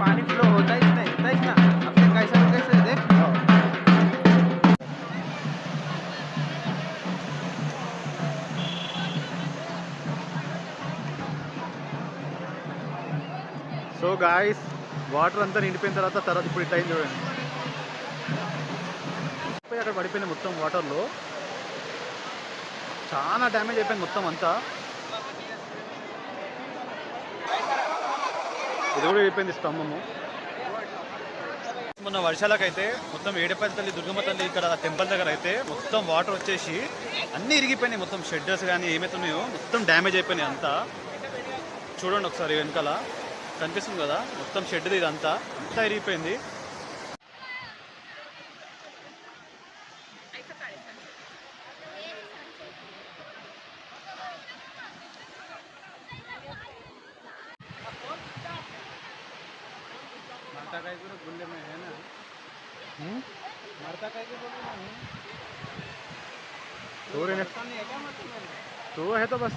पानी फ्लो होता ही ना अपने कैसा कैसे देख। సో గాయస్ వాటర్ అంతా నిండిపోయిన తర్వాత ఇప్పుడు టైం చూడండి, అక్కడ పడిపోయింది మొత్తం వాటర్లో. చాలా డ్యామేజ్ అయిపోయింది మొత్తం అంతా. ఇది కూడా అయిపోయింది స్తంభము. మొన్న వర్షాలకైతే మొత్తం ఏడపల్లి తల్లి దుర్గమ్మ తల్లి ఇక్కడ టెంపుల్ దగ్గర అయితే మొత్తం వాటర్ వచ్చేసి అన్నీ ఇరిగిపోయినాయి. మొత్తం షెడ్డర్స్ కానీ ఏమైతే ఉన్నాయో మొత్తం డ్యామేజ్ అయిపోయినాయి అంతా. చూడండి ఒకసారి వెనకాల కనిపిస్తుంది కదా, మొత్తం షెడ్ది ఇదంతా అంతా ఇరిగిపోయింది. गुंडे में है ना, मरता कहीं के बोले ना तो है तो बस